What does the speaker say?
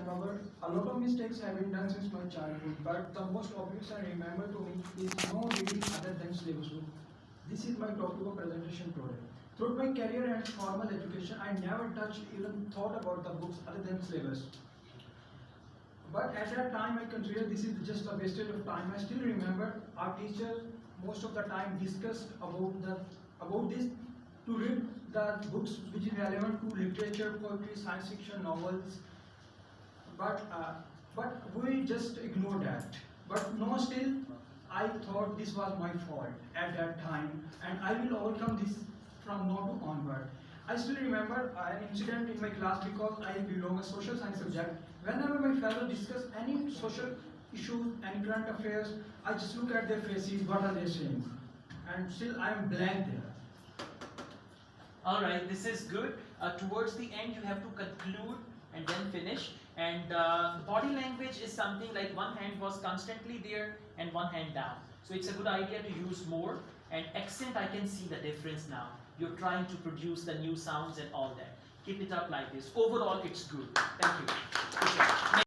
Baba. A lot of mistakes have been done since my childhood, but the most obvious I remember to me is no reading other than syllabus book. This is my topic of presentation today. Throughout my career and formal education, I never touched even thought about the books other than syllabus. But at that time, I considered this is just a wastage of time. I still remember our teacher most of the time discussed about this to read the books which is relevant to literature, poetry, science fiction, novels. But we just ignore that. But no, still, I thought this was my fault at that time, and I will overcome this from now to onward. I still remember an incident in my class because I belong a social science subject. Whenever my fellows discuss any social issues, any current affairs, I just look at their faces, what are they saying? And still I am blank there. Alright, this is good. Towards the end, you have to conclude and then finish. And body language is something like one hand was constantly there and one hand down. So it's a good idea to use more. And accent, I can see the difference now. You're trying to produce the new sounds and all that. Keep it up like this. Overall, it's good. Thank you. Good job.